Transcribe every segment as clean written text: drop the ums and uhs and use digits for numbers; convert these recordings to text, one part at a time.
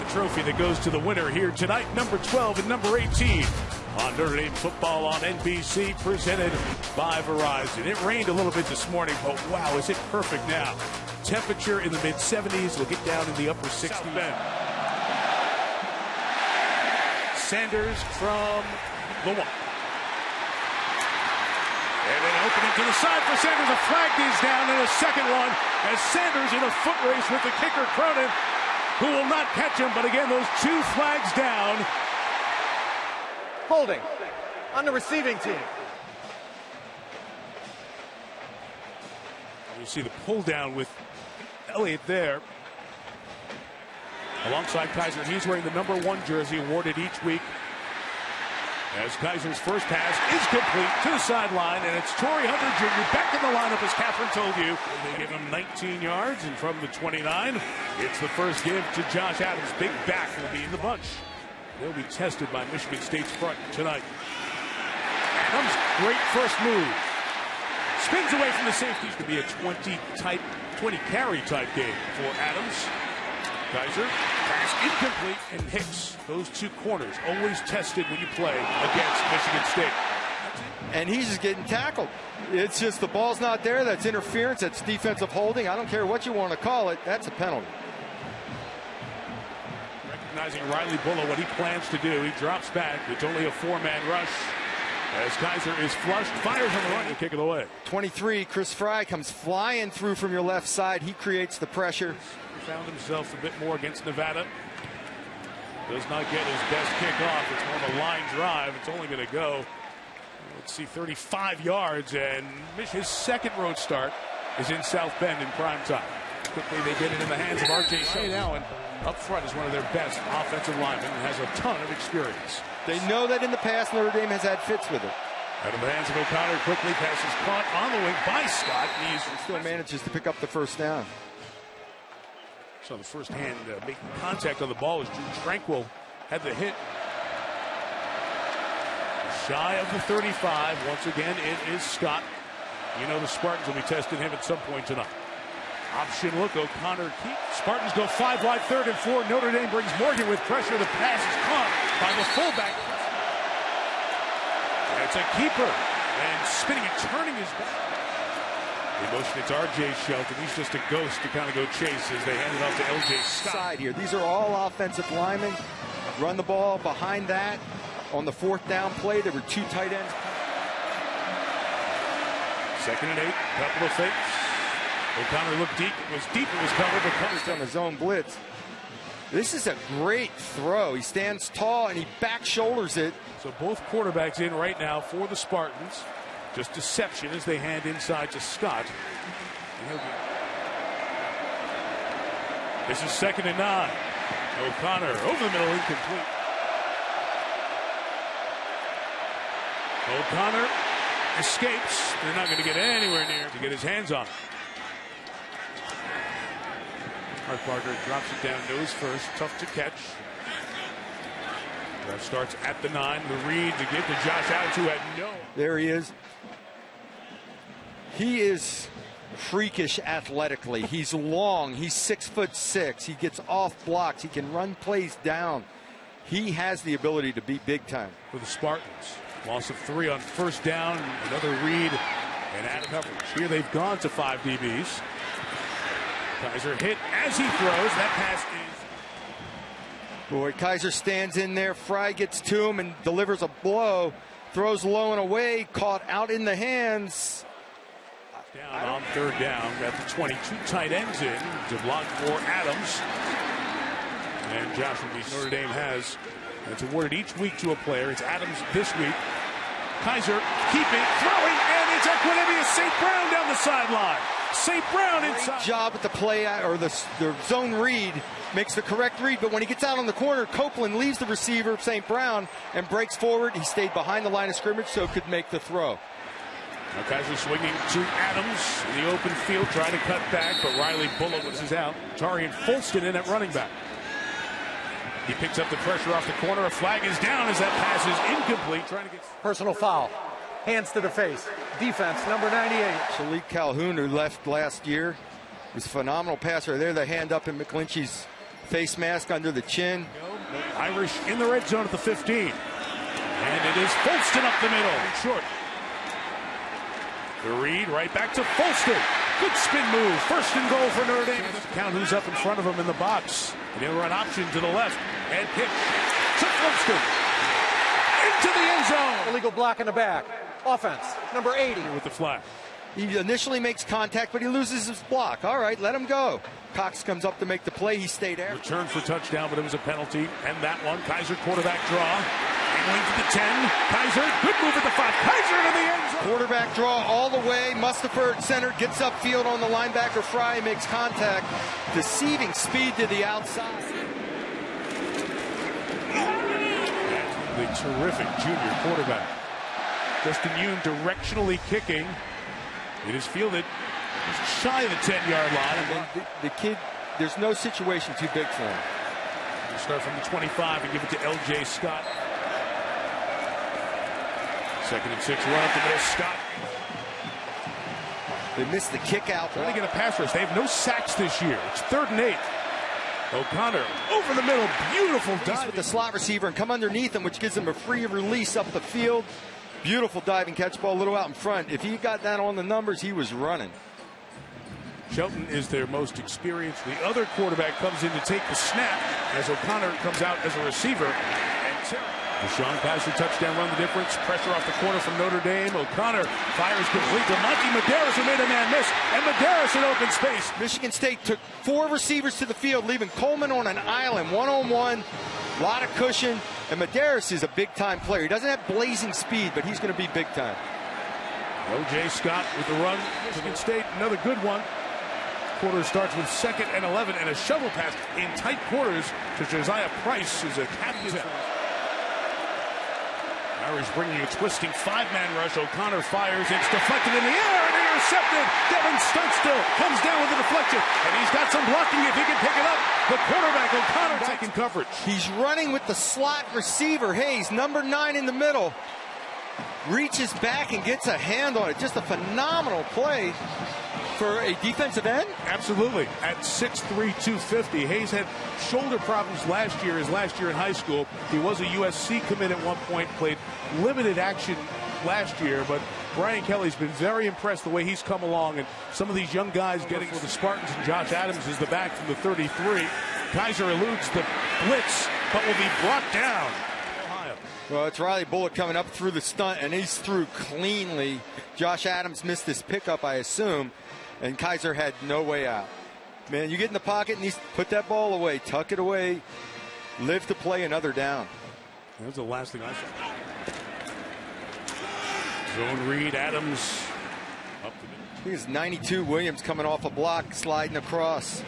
trophy that goes to the winner here tonight, number 12 and number 18 on Notre Dame football on NBC, presented by Verizon. It rained a little bit this morning, but wow, is it perfect now. Temperature in the mid-70s. We'll get down in the upper 60s. Sanders from the 1. And an opening to the side for Sanders. A flag is down, and a second one as Sanders in a foot race with the kicker Cronin, who will not catch him. But again, those 2 flags down. Holding on the receiving team. You see the pull down with Elliott there. Alongside Kizer, he's wearing the number 1 jersey, awarded each week. As Kaiser's first pass is complete to the sideline, and it's Torrey Hunter Jr. back in the lineup, as Catherine told you. They give him 19 yards, and from the 29, it's the first give to Josh Adams. Big back will be in the bunch. They'll be tested by Michigan State's front tonight. Adams, great first move. Spins away from the safeties. To be a 20 carry type game for Adams. Kizer, pass incomplete, and Hicks. Those 2 corners always tested when you play against Michigan State. And he's just getting tackled. It's just the ball's not there. That's interference. That's defensive holding. I don't care what you want to call it. That's a penalty. Recognizing Riley Bullough, what he plans to do, he drops back. It's only a 4-man rush. As Kizer is flushed, fires on the run, and kick it away. 23, Chris Fry comes flying through from your left side. He creates the pressure. He found himself a bit more against Nevada. Does not get his best kickoff. It's more of a line drive. It's only going to go, let's see, 35 yards. And his second road start is in South Bend in prime time. Quickly they get it in the hands of R.J. Shea now, and up front is one of their best offensive linemen and has a ton of experience. They know that in the past Notre Dame has had fits with it. Out of the hands of O'Connor, quickly passes caught on the wing by Scott. He still manages to pick up the first down. So the first hand making contact on the ball as Drew Tranquil had the hit. Shy of the 35. Once again, it is Scott. You know the Spartans will be testing him at some point tonight. Option look, O'Connor keep. Spartans go 5 wide, 3rd and 4. Notre Dame brings Morgan with pressure. The pass is caught by the fullback. And it's a keeper. And spinning and turning his back. The motion, it's R.J. Shelton. He's just a ghost to kind of go chase as they hand it off to L.J. Scott. Side here. These are all offensive linemen. Run the ball behind that. On the 4th down play, there were 2 tight ends. 2nd and 8. Couple of fakes. O'Connor looked deep. It was covered, but comes on the zone blitz. This is a great throw. He stands tall and he back shoulders it. So both quarterbacks in right now for the Spartans. Just deception as they hand inside to Scott. This is 2nd and 9. O'Connor over the middle, incomplete. O'Connor escapes. They're not going to get anywhere near to get his hands on it. Hart Parker drops it down nose first. Tough to catch. That starts at the 9. The read to give to Josh Adams, who had no. There he is. He is freakish athletically. He's long. He's 6'6". He gets off blocks. He can run plays down. He has the ability to be big time. For the Spartans. Loss of 3 on first down. Another read and add coverage. Here they've gone to 5 DBs. Kizer hit as he throws. That pass is. Boy, Kizer stands in there. Fry gets to him and delivers a blow. Throws low and away. Caught out in the hands. Down on 3rd down. Got the 22 tight ends in to block for Adams. And Josh Notre Dame has. It's awarded each week to a player. It's Adams this week. Kizer keeping, throwing, and it's Equanimeous St. Brown down the sideline. St. Brown inside. Great job at the play or the zone read. Makes the correct read, but when he gets out on the corner, Copeland leaves the receiver, St. Brown, and breaks forward. He stayed behind the line of scrimmage so could make the throw. Now Kizer swinging to Adams in the open field, trying to cut back, but Riley Bullough was out. Tarian Folston in at running back. He picks up the pressure off the corner. A flag is down as that pass is incomplete. Trying to get personal foul. Hands to the face. Defense, number 98. Shalik Calhoun, who left last year, was a phenomenal passer. There, the hand up in McGlinchey's face mask under the chin. Irish in the red zone at the 15. And it is Folston up the middle. Short. The read right back to Folston. Good spin move. First and goal for Notre Dame. Count who's up in front of him in the box. The run option to the left. And pitch to Folston. Into the end zone. Illegal block in the back. Offense, number 80. With the flag. He initially makes contact, but he loses his block. All right, let him go. Cox comes up to make the play. He stayed there. Return for touchdown, but it was a penalty. And that one, Kaiser quarterback draw. Going to the 10. Kaiser, good move at the 5. Kaiser to the end zone. Quarterback draw all the way. Mustafa at center, gets upfield on the linebacker. Fry makes contact. Deceiving speed to the outside. The terrific junior quarterback. Justin Yoon directionally kicking. It is fielded just shy of the 10-yard line. And the kid, there's no situation too big for him. We'll start from the 25 and give it to L.J. Scott. 2nd and 6, run up the middle. Scott. They missed the kick out. Trying to get a pass rush. They have no sacks this year. It's 3rd and 8. O'Connor over the middle. Beautiful dive with the slot receiver and come underneath him, which gives him a free release up the field. Beautiful diving catch ball, a little out in front. If he got that on the numbers, he was running. Shelton is their most experienced. The other quarterback comes in to take the snap as O'Connor comes out as a receiver. And Deshaun Kaiser touchdown run the difference. Pressure off the corner from Notre Dame. O'Connor fires complete to Monty Medeiros, who made a man miss. And Medeiros in open space. Michigan State took 4 receivers to the field, leaving Coleman on an island, one-on-one. A lot of cushion. And Medeiros is a big-time player. He doesn't have blazing speed, but he's going to be big-time. O.J. Scott with the run. Michigan State, another good one. Quarter starts with 2nd and 11 and a shovel pass in tight quarters to Josiah Price, who's a captain. Irish bringing a twisting 5-man rush. O'Connor fires. It's deflected in the air and intercepted. Devin Stunstill comes down with the deflection, and he's got some blocking if he can pick it up. The quarterback, O'Connor, taking coverage. He's running with the slot receiver. Hayes, number 9 in the middle. Reaches back and gets a hand on it. Just a phenomenal play for a defensive end. Absolutely. At 6'3", 250. Hayes had shoulder problems last year, his last year in high school. He was a USC commit at one point, played limited action last year, but Brian Kelly's been very impressed the way he's come along, and some of these young guys getting for the Spartans, and Josh Adams is the back from the 33. Kaiser eludes the blitz, but will be brought down. Ohio. Well, it's Riley Bullock coming up through the stunt, and he's through cleanly. Josh Adams missed his pickup, I assume, and Kaiser had no way out. Man, you get in the pocket and put that ball away, tuck it away, live to play another down. That was the last thing I saw. Zone read, Adams up the middle. I think it's 92 Williams coming off a block, sliding across.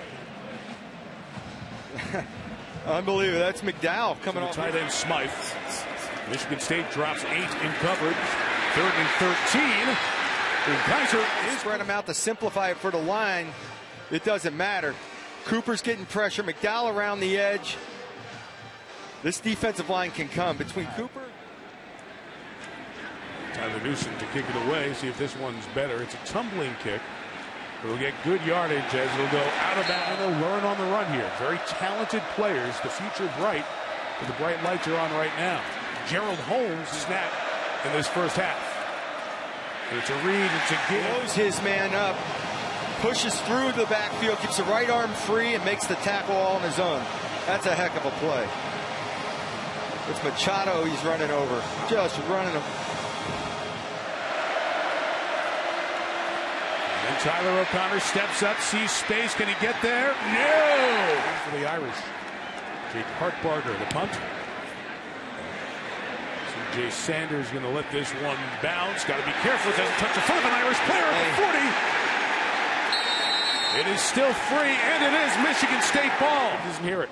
Unbelievable. That's McDowell coming off. Tight end Smythe. Michigan State drops 8 in coverage. 3rd and 13. And Kaiser is spread them out to simplify it for the line. It doesn't matter. Cooper's getting pressure. McDowell around the edge. This defensive line can come between Cooper. Tyler Newsom to kick it away. See if this one's better. It's a tumbling kick. It'll get good yardage as it'll go out of bounds. They'll learn on the run here. Very talented players. The future bright. But the bright lights are on right now. Gerald Holmes snap in this first half. It's a read. It's a give. Blows his man up. Pushes through the backfield. Keeps the right arm free and makes the tackle all on his own. That's a heck of a play. It's Machado he's running over. Just running him. And Tyler O'Connor steps up, sees space. Can he get there? No! For the Irish. Jake Hartbarger, the punt. C.J. Sanders going to let this one bounce. Got to be careful. It doesn't touch the foot of an Irish player at the 40. It is still free, and it is Michigan State ball. He doesn't hear it.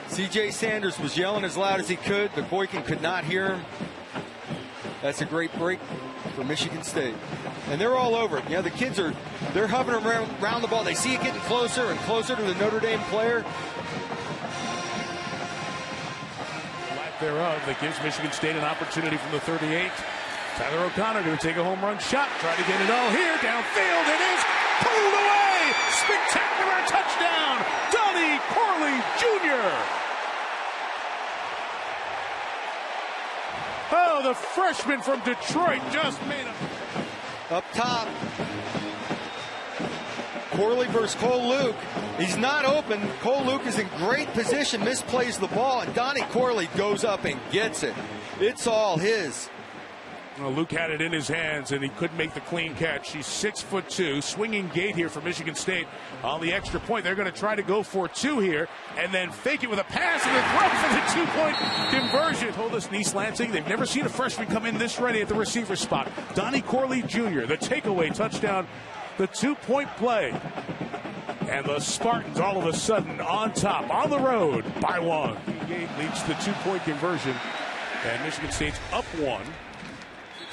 C.J. Sanders was yelling as loud as he could, but Boykin could not hear him. That's a great break for Michigan State. And they're all over it. You know, the kids they're hovering around the ball. They see it getting closer and closer to the Notre Dame player. Lack thereof that gives Michigan State an opportunity from the 38. Tyler O'Connor going to take a home run shot. Try to get it all here. Downfield. It is pulled away. Spectacular touchdown. Donnie Corley Jr. Oh, the freshman from Detroit just made a... Up top. Corley versus Cole Luke. He's not open. Cole Luke is in great position, misplays the ball, and Donnie Corley goes up and gets it. It's all his. Well, Luke had it in his hands, and he couldn't make the clean catch. He's 6'2", swinging gate here for Michigan State. On the extra point, they're going to try to go for two here, and then fake it with a pass and a throw for the 2-point conversion. Told us in East Lansing, they've never seen a freshman come in this ready at the receiver spot. Donnie Corley Jr., the takeaway touchdown, the 2-point play. And the Spartans all of a sudden on top, on the road by one. Gate leads to the 2-point conversion, and Michigan State's up one.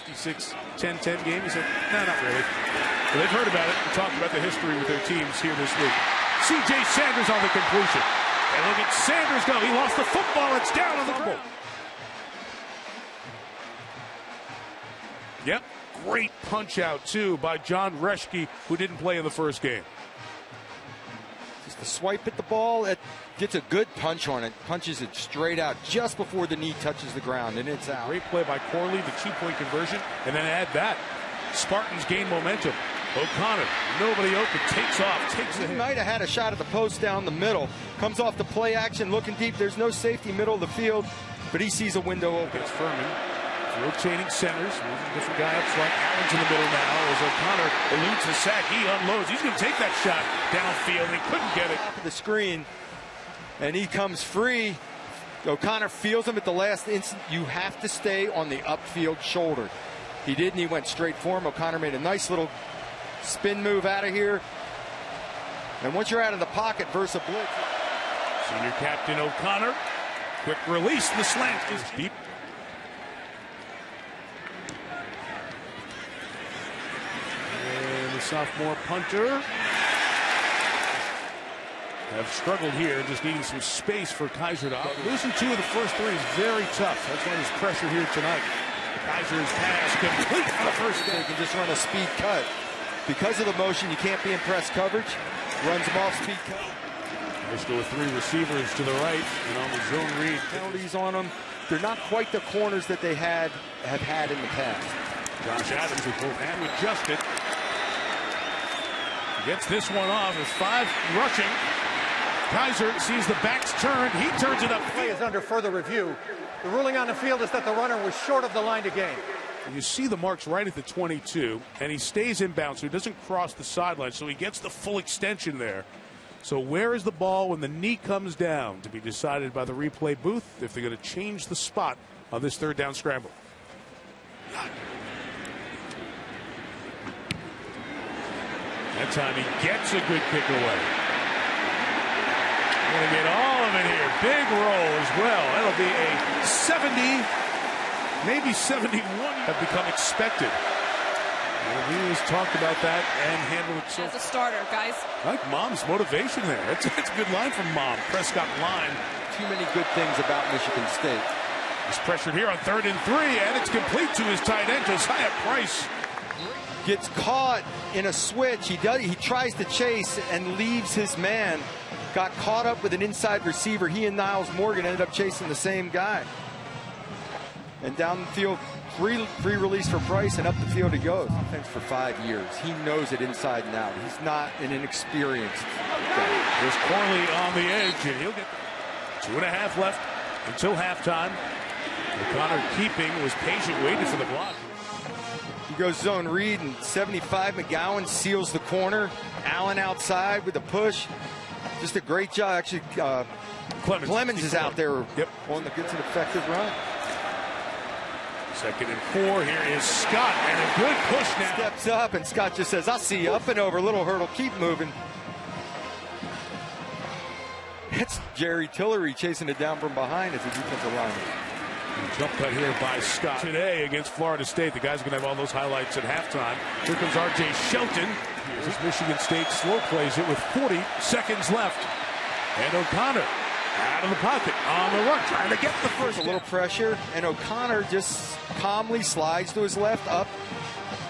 10-10 game. He said, no, not really. But they've heard about it and talked about the history with their teams here this week. C.J. Sanders on the completion. And look at Sanders go. He lost the football. It's down on the ground. Yep. Great punch out, too, by John Reschke, who didn't play in the first game. Just a swipe at the ball. It gets a good punch on it. Punches it straight out just before the knee touches the ground, and it's out. Great play by Corley, the 2-point conversion. And then add that. Spartans gain momentum. O'Connor, nobody open, takes off, takes the hit. He might have had a shot at the post down the middle. Comes off the play action, looking deep. There's no safety middle of the field, but he sees a window open. It's Furman. Rotating centers, moving different guy up front. Allen's in the middle now as O'Connor eludes the sack. He unloads. He's going to take that shot downfield, and he couldn't get it. The screen, and he comes free. O'Connor feels him at the last instant. You have to stay on the upfield shoulder. He did, and he went straight for him. O'Connor made a nice little spin move out of here. And once you're out of the pocket versus a blitz. Senior captain O'Connor. Quick release. The slant is deep. The sophomore punter have struggled here, just needing some space for Kaiser to operate. Losing 2 of the first 3 is very tough. That's why there's pressure here tonight. Kaiser's pass complete for the first They game. can just run a speed cut. Because of the motion, you can't be in press coverage. Runs them off speed cut. Michigan with 3 receivers to the right and on the zone read. Penalties on them. They're not quite the corners that they have had in the past. Josh Adams with both hands adjusted. Gets this one off with 5 rushing. Kaiser sees the backs turned. He turns it up. Play is under further review. The ruling on the field is that the runner was short of the line to gain. You see the marks right at the 22, and he stays inbound, so he doesn't cross the sideline, so he gets the full extension there. So where is the ball when the knee comes down? To be decided by the replay booth if they're going to change the spot on this 3rd down scramble. That time he gets a good kick away. Going to get all of it here. Big roll as well. That'll be a 70, maybe 71 have become expected. Well, we always talked about that and handled it so. As a starter, guys. I like Mom's motivation there. That's a good line from Mom. Prescott line. Too many good things about Michigan State. He's pressured here on 3rd and 3, and it's complete to his tight end, Josiah Price. Gets caught in a switch. He tries to chase and leaves his man. Got caught up with an inside receiver. He and Niles Morgan ended up chasing the same guy. And down the field, free release for Price, and up the field he goes. Offense for 5 years. He knows it inside and out. He's not an inexperienced guy. There's Corley on the edge, and he'll get 2.5 left until halftime. O'Connor keeping, was patient, waiting for the block. He goes zone read, and 75 McGowan seals the corner. Allen outside with a push. Just a great job. Actually, Clemens is out there on the gets an effective run. 2nd and 4. Here is Scott, and a good push now. Steps up, and Scott just says, I'll see you up and over. Little hurdle, keep moving. It's Jerry Tillery chasing it down from behind as a defensive lineman. Jump cut here by Scott today against Florida State. The guys are going to have all those highlights at halftime. Here comes R.J. Shelton. Here's Michigan State slow plays it with 40 seconds left. And O'Connor out of the pocket, on the run, trying to get the first. A little pressure, and O'Connor just calmly slides to his left up,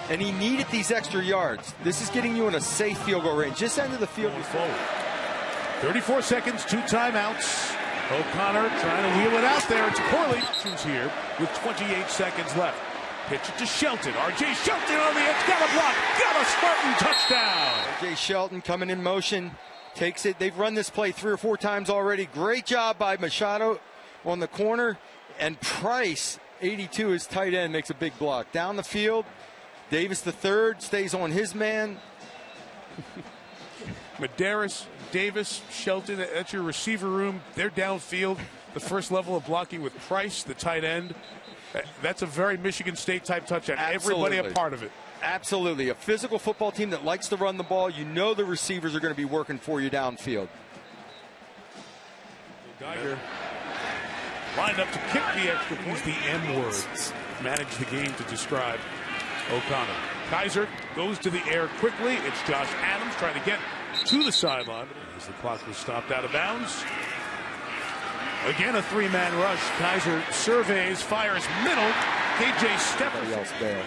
and he needed these extra yards. This is getting you in a safe field goal range. Just end of the field. Forward. 34 seconds, 2 timeouts. O'Connor trying to wheel it out there. It's Corley here with 28 seconds left. Pitch it to Shelton. R.J. Shelton on the edge. Got a block. Got a Spartan touchdown. R.J. Shelton coming in motion. Takes it. They've run this play 3 or 4 times already. Great job by Machado on the corner. And Price, 82, his tight end, makes a big block. Down the field, Davis III stays on his man. Medeiros, Davis, Shelton, that's your receiver room. They're downfield. The first level of blocking with Price, the tight end. That's a very Michigan State type touchdown. Absolutely. Everybody a part of it. Absolutely. A physical football team that likes to run the ball. You know the receivers are going to be working for you downfield. Geiger lined up to kick the extra point. The M words manage the game to describe O'Connor. Kaiser goes to the air quickly. It's Josh Adams trying to get to the sideline as the clock was stopped out of bounds. Again, a 3-man rush. Kaiser surveys, fires middle. KJ Stephenson.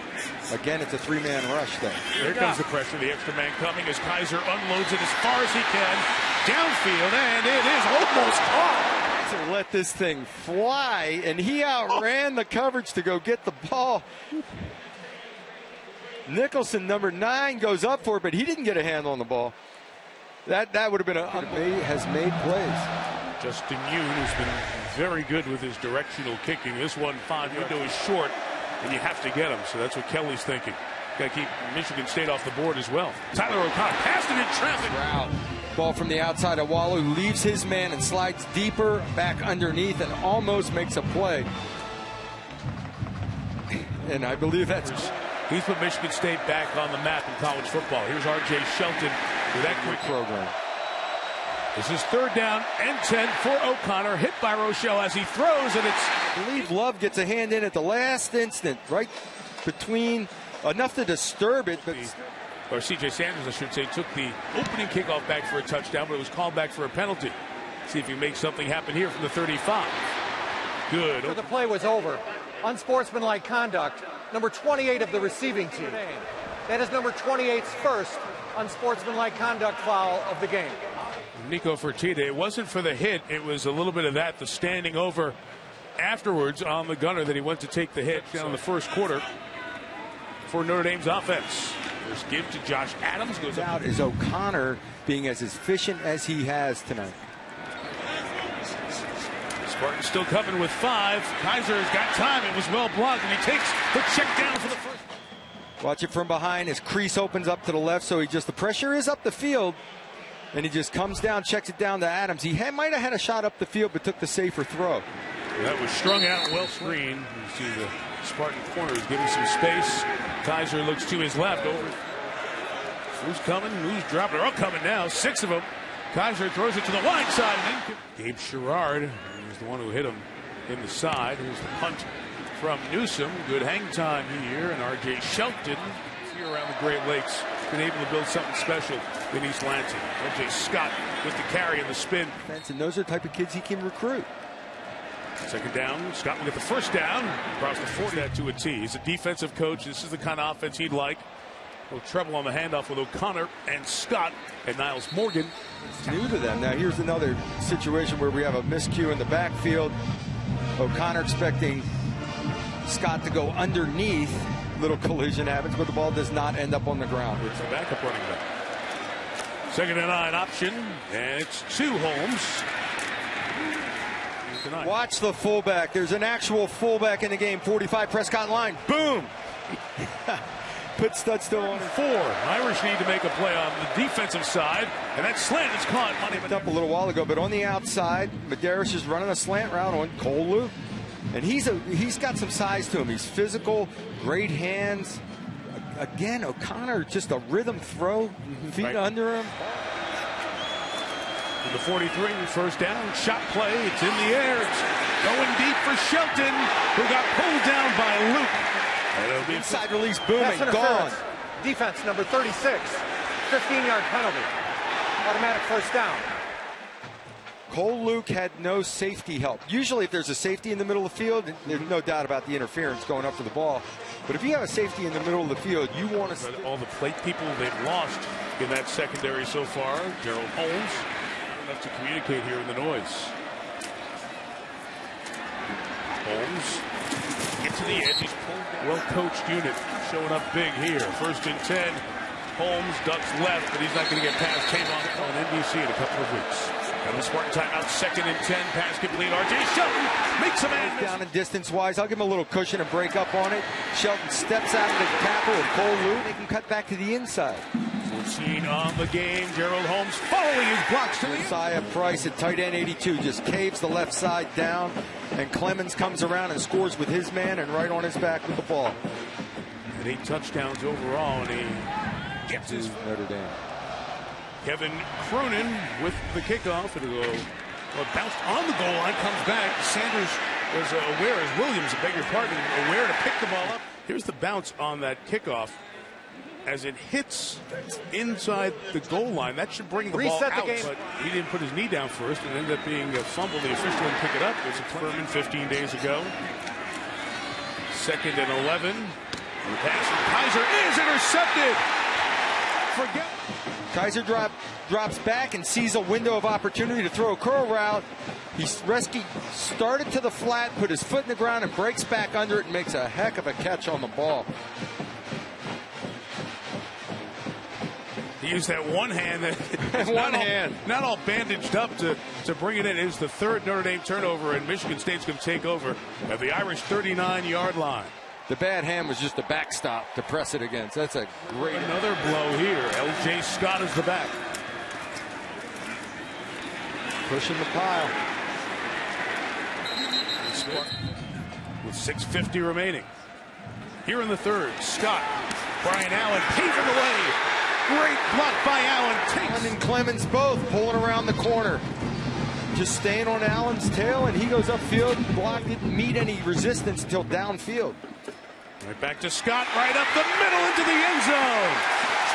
Again, it's a 3-man rush there. Here comes the pressure. The extra man coming as Kaiser unloads it as far as he can. Downfield, and it is almost caught. To let this thing fly, and he outran the coverage to go get the ball. Nicholson, number 9, goes up for it, but he didn't get a handle on the ball. That would have been has made plays. Justin Yoon has been very good with his directional kicking. This one, 5 window is short, and you have to get him. So that's what Kelly's thinking. Got to keep Michigan State off the board as well. Tyler O'Connor passed it in traffic. Ball from the outside of Waller, leaves his man and slides deeper back underneath and almost makes a play. And I believe that's... He's put Michigan State back on the map in college football. Here's R.J. Shelton with that quick program. This is 3rd down and 10 for O'Connor. Hit by Rochelle as he throws, and it's... I believe Love gets a hand in at the last instant, right between, enough to disturb it, but... Or C.J. Sanders, I should say, took the opening kickoff back for a touchdown, but it was called back for a penalty. See if he makes something happen here from the 35. Good. So the play was over. Unsportsmanlike conduct. Number 28 of the receiving team. That is number 28's first unsportsmanlike conduct foul of the game. Nico Fertitta, it wasn't for the hit. It was a little bit of that, the standing over afterwards on the gunner that he went to take the hit down in the first quarter for Notre Dame's offense. First give to Josh Adams. Goes out is O'Connor being as efficient as he has tonight. Spartan still coming with 5. Kaiser has got time. It was well blocked, and he takes the check down for the first. Watch it from behind. His crease opens up to the left, so the pressure is up the field, and he just comes down, checks it down to Adams. He might have had a shot up the field, but took the safer throw. That was strung out, well screened. You see the Spartan corner is giving some space. Kaiser looks to his left. Over. Who's coming? Who's dropping? They're all coming now. 6 of them. Kaiser throws it to the wide side. Gabe Sherrard was the one who hit him in the side. Here's the punt from Newsom. Good hang time here. And R.J. Shelton here around the Great Lakes been able to build something special in East Lansing. R.J. Scott with the carry and the spin. And those are the type of kids he can recruit. 2nd down. Scott will get the first down. Across the 40 that to a T. He's a defensive coach. This is the kind of offense he'd like. A little trouble on the handoff with O'Connor and Scott and Niles Morgan. It's new to them. Now here's another situation where we have a miscue in the backfield. O'Connor expecting Scott to go underneath. Little collision happens, but the ball does not end up on the ground. It's a backup running back. 2nd and 9 option, and it's 2 Holmes. Watch the fullback. There's an actual fullback in the game. 45 Prescott line. Boom. Put Studstill on 4. Irish need to make a play on the defensive side, and that slant is caught. Picked up a little while ago, but on the outside, Medeiros is running a slant route on Cole Luke, and he's got some size to him. He's physical, great hands. Again, O'Connor, just a rhythm throw, feet under him. The 43, 1st down, shot play. It's in the air. It's going deep for Shelton, who got pulled down by Luke. It'll be inside release, boom, and gone. Defense number 36, 15-yard penalty. Automatic 1st down. Cole Luke had no safety help. Usually if there's a safety in the middle of the field, there's no doubt about the interference going up for the ball. But if you have a safety in the middle of the field, you want to... All the plate people they've lost in that secondary so far. Gerald Holmes, enough to communicate here in the noise. Holmes gets to the edge. He's pulled. Well-coached unit showing up big here. 1st and 10. Holmes ducks left, but he's not going to get past Tavon on NBC in a couple of weeks. And the Spartan timeout, 2nd and 10. Pass complete. R.J. Shelton makes a man down and distance-wise. I'll give him a little cushion and break up on it. Shelton steps out of the tackle with Cole Luke. They can cut back to the inside. 14 on the game. Gerald Holmes following his blocks to the Josiah Price at tight end 82 just caves the left side down, and Clemens comes around and scores with his man and right on his back with the ball. And 8 touchdowns overall, and he gets his Notre Dame. Kevin Cronin with the kickoff. It'll go bounced on the goal line, comes back. Sanders was aware, as Williams, I beg your pardon, aware to pick the ball up. Here's the bounce on that kickoff. As it hits inside the goal line, that should bring the ball out. But he didn't put his knee down first, and ended up being a fumble. The official didn't pick it up. It was a Furman 15 days ago. 2nd and 11. The pass from Kaiser is intercepted. Kaiser drops back and sees a window of opportunity to throw a curl route. He started to the flat, put his foot in the ground, and breaks back under it and makes a heck of a catch on the ball. He used that one hand that not all bandaged up to bring it in. It is the 3rd Notre Dame turnover, and Michigan State's going to take over at the Irish 39-yard line. The bad hand was just a backstop to press it against. That's a great... Another blow here. L.J. Scott is the back. Pushing the pile. With 6:50 remaining. Here in the 3rd, Scott, Brian Allen paving the way. Great block by Allen. Allen and Clemens both pulling around the corner. Just staying on Allen's tail, and he goes upfield. Block didn't meet any resistance until downfield. Right back to Scott, right up the middle into the end zone.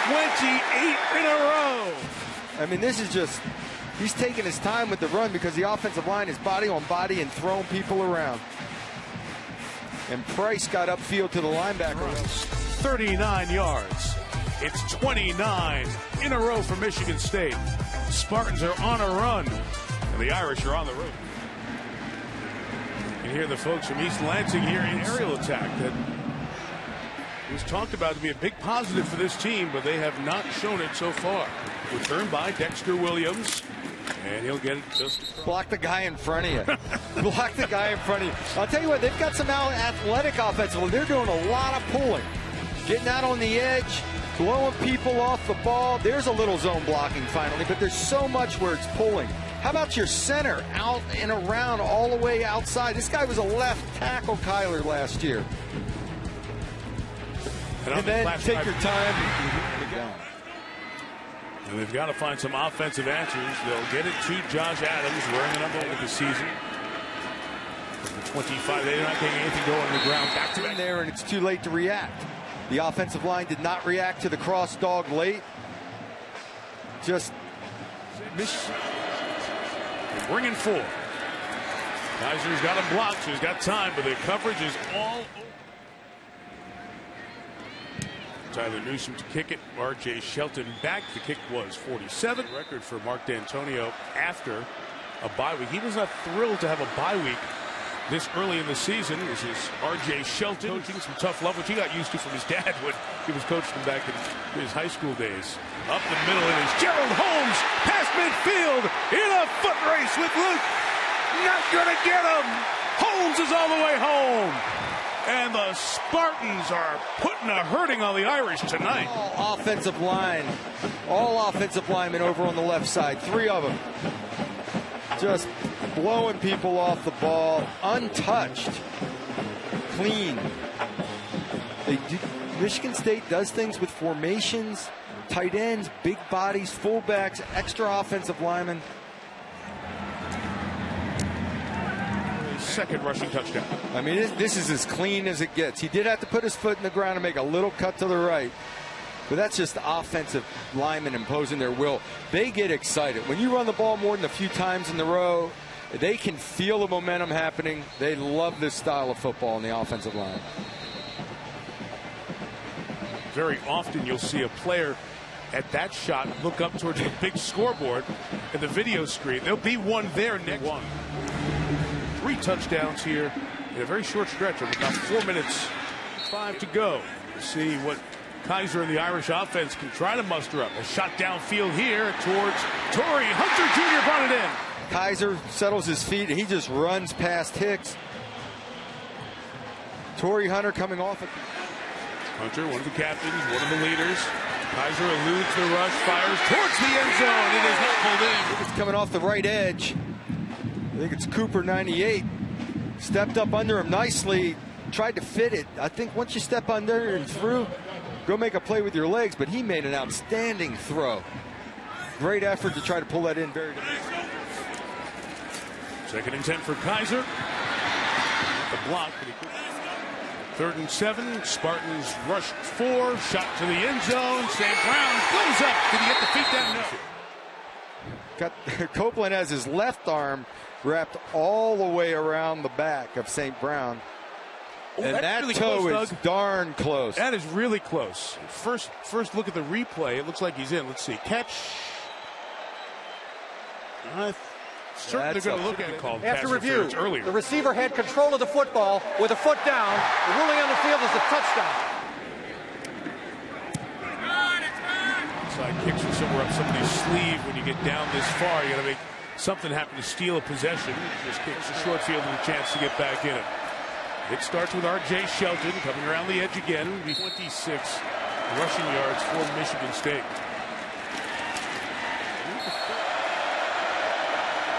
28 in a row. I mean, this is just, he's taking his time with the run because the offensive line is body on body and throwing people around. And Price got upfield to the linebacker. 39 yards. It's 29 in a row for Michigan State. Spartans are on a run, and the Irish are on the road. You can hear the folks from East Lansing here in aerial attack that was talked about to be a big positive for this team, but they have not shown it so far. Returned by Dexter Williams, and he'll get it just... Block the guy in front of you. Block the guy in front of you. I'll tell you what, they've got some athletic offensive. They're doing a lot of pulling. Getting out on the edge, blowing people off the ball. There's a little zone blocking finally, but there's so much where it's pulling. How about your center out and around all the way outside? This guy was a left tackle, Kyler, last year. And then take your time. And they've got to find some offensive answers. They'll get it to Josh Adams, wearing the number of the season. 25, they're not getting anything going on the ground. Back to in there, and it's too late to react. The offensive line did not react to the cross dog late. Just bringing 4. Kaiser's got him blocked, so he's got time, but the coverage is all over. Tyler Newsome to kick it. R.J. Shelton back. The kick was 47. Record for Mark D'Antonio after a bye week. He was not thrilled to have a bye week this early in the season. This is R.J. Shelton coaching some tough love, which he got used to from his dad when he was coaching back in his high school days. Up the middle it is Gerald Holmes past midfield in a foot race with Luke. Not gonna get him. Holmes is all the way home. And the Spartans are putting a hurting on the Irish tonight. All offensive linemen over on the left side. 3 of them. Just blowing people off the ball. Untouched. Clean. Michigan State does things with formations, tight ends, big bodies, fullbacks, extra offensive linemen. Second rushing touchdown. I mean, this is as clean as it gets. He did have to put his foot in the ground and make a little cut to the right. But that's just the offensive linemen imposing their will. They get excited. When you run the ball more than a few times in a row, they can feel the momentum happening. They love this style of football in the offensive line. Very often you'll see a player at that shot look up towards the big scoreboard and the video screen. There'll be one there next one. 3 touchdowns here in a very short stretch of about 4 minutes. 5 to go. We'll see what Kizer and the Irish offense can try to muster up. A shot downfield here towards Torrey Hunter Jr. brought it in. Kizer settles his feet and he just runs past Hicks. Torrey Hunter coming off it. Hunter, one of the captains, one of the leaders. Kizer eludes the rush, fires towards the end zone. It is not pulled in. It's coming off the right edge. I think it's Cooper 98. Stepped up under him nicely. Tried to fit it. I think once you step under and through, go make a play with your legs. But he made an outstanding throw. Great effort to try to pull that in. Very good. 2nd and 10 for Kizer. The block. 3rd and 7. Spartans rushed 4. Shot to the end zone. St. Brown goes up. Did he get the feet down? No. Copeland has his left arm wrapped all the way around the back of St. Brown. Oh, and that really toe close, is darn close. That is really close. First look at the replay. It looks like he's in. Let's see. Catch. Certainly they're going to look at it. After review, the receiver had control of the football with a foot down. The ruling on the field is a touchdown. Side kicks from somewhere up somebody's sleeve. When you get down this far, you got to make something happen to steal a possession. Just kicks the short field with a chance to get back in it. It starts with R.J. Shelton coming around the edge again. 26 rushing yards for Michigan State.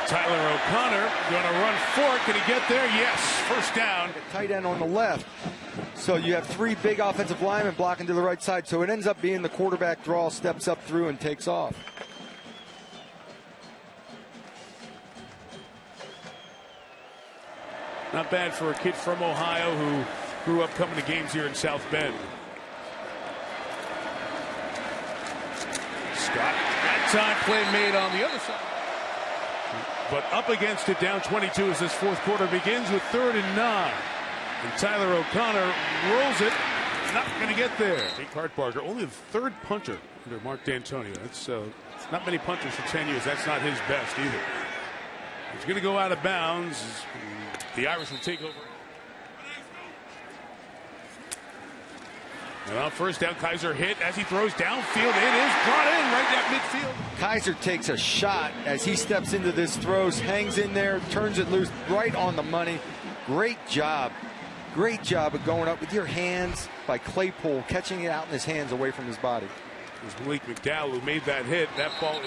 Tyler O'Connor going to run for it. Can he get there? Yes. First down. Tight end on the left. So you have 3 big offensive linemen blocking to the right side. So it ends up being the quarterback draw, steps up through and takes off. Not bad for a kid from Ohio who grew up coming to games here in South Bend. Scott. That time play made on the other side. But up against it, down 22 as this 4th quarter begins with 3rd and 9. And Tyler O'Connor rolls it. Not going to get there. Jake Hartbarger, only the 3rd punter under Mark D'Antonio. That's not many punters for 10 years. That's not his best either. He's going to go out of bounds. The Irish will take over. And on 1st down, Kizer hit as he throws downfield. It is brought in right at midfield. Kizer takes a shot as he steps into this throws, hangs in there, turns it loose right on the money. Great job. Great job of going up with your hands by Claypool, catching it out in his hands away from his body. It was Malik McDowell who made that hit. That ball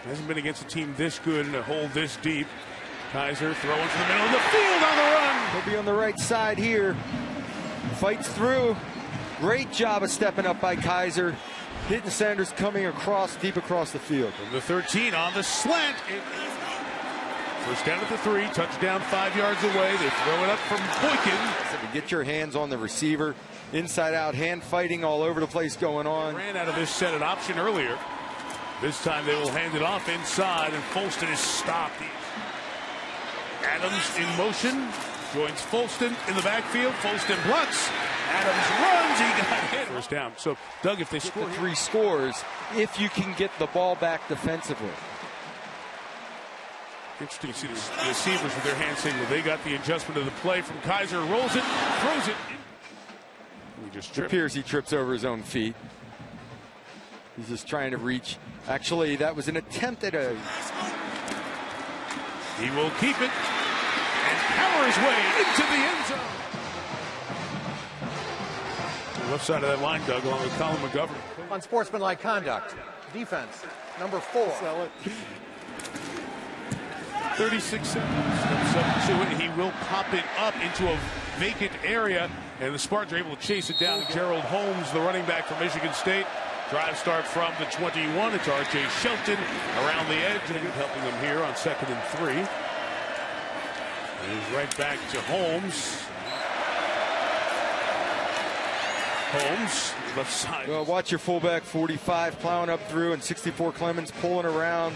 hasn't been against a team this good and a hole this deep. Kizer throwing to the middle of the field on the run. He'll be on the right side here. Fights through. Great job of stepping up by Kizer. Hitting Sanders coming across, deep across the field. From the 13 on the slant. First down at the 3. Touchdown 5 yards away. They throw it up from Boykin. So to get your hands on the receiver. Inside out, hand fighting all over the place going on. Ran out of this set an option earlier. This time they will hand it off inside, and Folston is stopped. Adams in motion. Joins Folston in the backfield. Folston blocks. Adams runs. He got hit. First down. So, Doug, if they score 3 scores, if you can get the ball back defensively. Interesting to see the receivers with their hand signal. They got the adjustment of the play from Kizer. Rolls it, throws it. It appears he trips over his own feet. He's just trying to reach. Actually, that was an attempt at a... He will keep it and power his way into the end zone. The left side of that line, Doug, along with Colin McGovern. Unsportsmanlike conduct. Defense, number 4. 36 seconds. Steps up to it. He will pop it up into a vacant area, and the Spartans are able to chase it down. Gerald Holmes, the running back from Michigan State. Drive start from the 21. It's R.J. Shelton around the edge and helping them here on 2nd and 3. And he's right back to Holmes. Holmes, left side. Well, watch your fullback 45 plowing up through and 64 Clemens pulling around.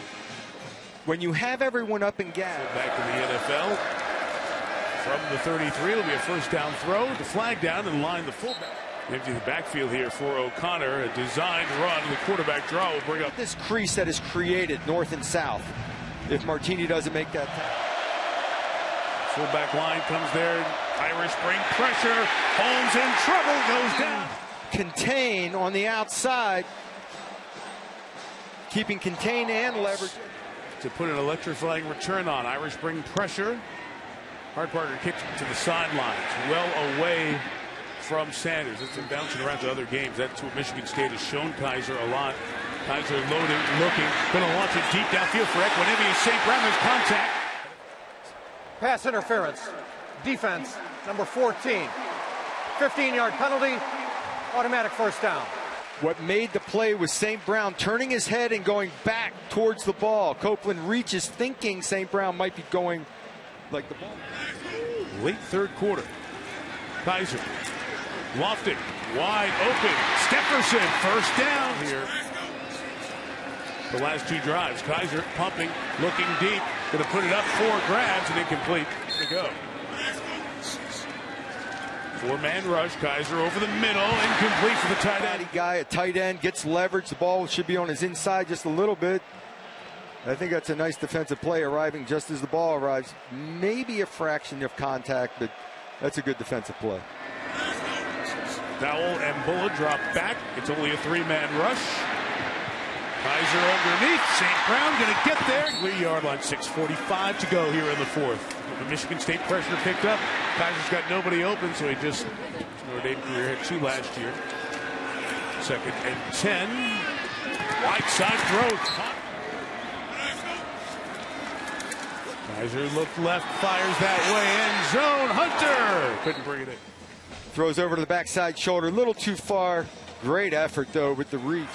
When you have everyone up and gas. Back in the NFL. From the 33, it'll be a first down throw. The flag down and line the fullback. Empty the backfield here for O'Connor. A designed run. The quarterback draw will bring up this crease that is created north and south. If Martini doesn't make that tackle. Fullback line comes there. Irish bring pressure. Holmes in trouble. Goes down. Contain on the outside. Keeping contain and leverage. To put an electrifying return on. Irish bring pressure. Hartbarger kicks to the sidelines. Well away from Sanders. It's been bouncing around to other games. That's what Michigan State has shown Kaiser a lot. Kaiser loading, looking. Going to launch it deep downfield for Equanimeous St. Brown. There's contact. Pass interference. Defense, number 14. 15-yard penalty. Automatic first down. What made the play was St. Brown turning his head and going back towards the ball. Copeland reaches thinking St. Brown might be going like the ball. Late third quarter. Kaiser lofted, wide open. Stepherson, first down here. The last two drives. Kaiser pumping, looking deep. Going to put it up, 4 grabs, and incomplete. To go. 4-man rush. Kaiser over the middle, incomplete for the tight end. Guy, a tight end, gets leverage. The ball should be on his inside just a little bit. I think that's a nice defensive play, arriving just as the ball arrives. Maybe a fraction of contact, but that's a good defensive play. Dowell and Bulla drop back. It's only a 3-man rush. Kaiser underneath. St. Brown going to get there. 3-yard line, 6:45 to go here in the fourth. The Michigan State pressure picked up. Kaiser's got nobody open, so he just, Notre Dame career had 2 last year. 2nd and 10. Wide side throw. Kaiser looked left, fires that way, end zone. Hunter couldn't bring it in. Throws over to the backside shoulder, a little too far. Great effort, though, with the reach.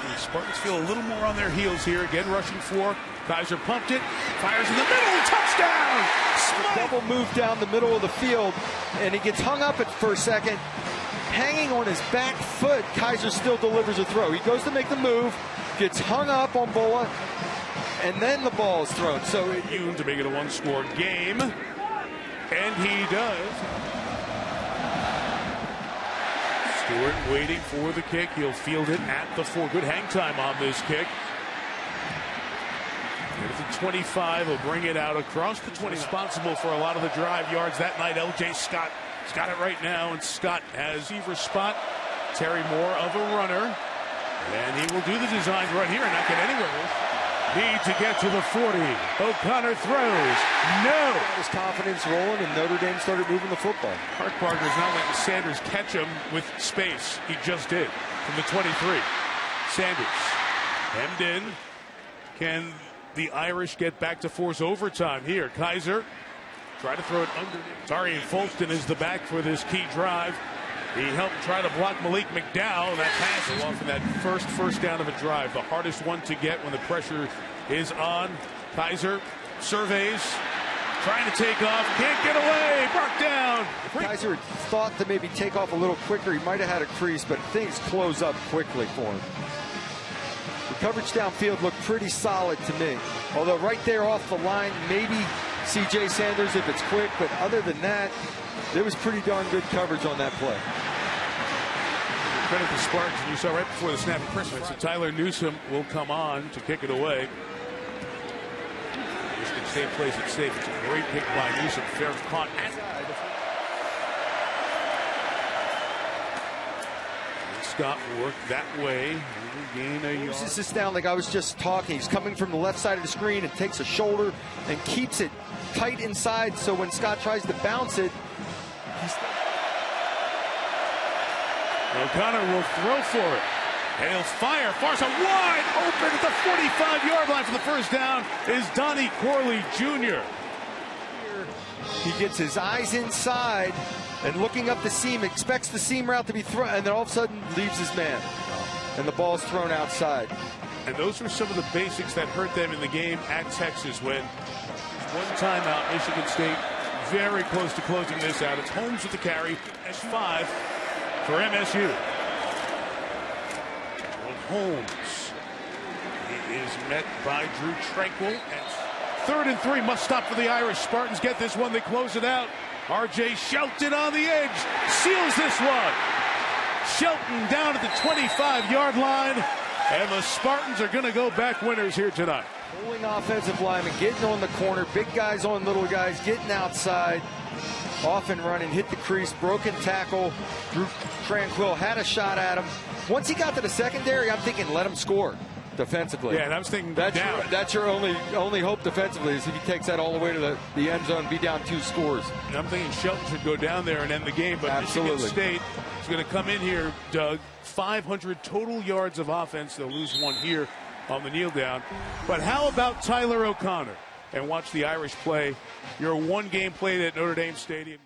The Spartans feel a little more on their heels here. Again, rushing 4. Kaiser pumped it, fires in the middle, touchdown! Double move down the middle of the field, and he gets hung up for a second. Hanging on his back foot, Kaiser still delivers a throw. He goes to make the move, gets hung up on Bulla, and then the ball is thrown. So Yoon to make it a 1-score game, and he does. Stewart waiting for the kick. He'll field it at the 4. Good hang time on this kick. At the 25, he'll bring it out across the 20. Responsible for a lot of the drive yards that night. L.J. Scott. He's got it right now, and Scott has receiver spot. Terry Moore of a runner, and he will do the designed run here and not get anywhere. Need to get to the 40. O'Connor throws. No. His confidence rolling, and Notre Dame started moving the football. Hartbarger's not letting Sanders catch him with space. He just did from the 23. Sanders hemmed in. Can the Irish get back to force overtime here? Kaiser try to throw it underneath. Tarian Folston is the back for this key drive. He helped try to block Malik McDowell. That pass is off in that first down of a drive. The hardest one to get when the pressure is on. Kaiser surveys, trying to take off, can't get away, brought down. Kaiser thought to maybe take off a little quicker. He might have had a crease, but things close up quickly for him. The coverage downfield looked pretty solid to me. Although right there off the line, maybe C.J. Sanders if it's quick, but other than that, there was pretty darn good coverage on that play. Credit the Spartans. You saw right before the snap of Christmas. So Tyler Newsome will come on to kick it away. Michigan State plays it safe. It's a great pick by Newsome. Fair caught at Scott worked that way. Uses this down like I was just talking. He's coming from the left side of the screen and takes a shoulder and keeps it tight inside, so when Scott tries to bounce it, O'Connor will throw for it. And he'll fire. Far side wide open at the 45-yard line for the first down is Donnie Corley Jr. He gets his eyes inside and looking up the seam, expects the seam route to be thrown, and then all of a sudden leaves his man. And the ball's thrown outside. And those were some of the basics that hurt them in the game at Texas when one timeout, Michigan State very close to closing this out. It's Holmes with the carry. S5. for MSU. Well, Holmes. He is met by Drew Tranquil. And 3rd and 3, must stop for the Irish. Spartans get this one. They close it out. R.J. Shelton on the edge. Seals this one. Shelton down at the 25-yard line. And the Spartans are going to go back winners here tonight. Pulling offensive linemen, getting on the corner, big guys on little guys, getting outside, off and running, hit the crease, broken tackle. Drew Tranquil had a shot at him. Once he got to the secondary, I'm thinking let him score defensively. Yeah, and I was thinking that's your only hope defensively is if he takes that all the way to the end zone, be down 2 scores. And I'm thinking Shelton should go down there and end the game, but Absolutely. Michigan State is going to come in here, Doug, 500 total yards of offense. They'll lose 1 here on the kneel down. But how about Tyler O'Connor? And watch the Irish play. Your 1 game played at Notre Dame Stadium.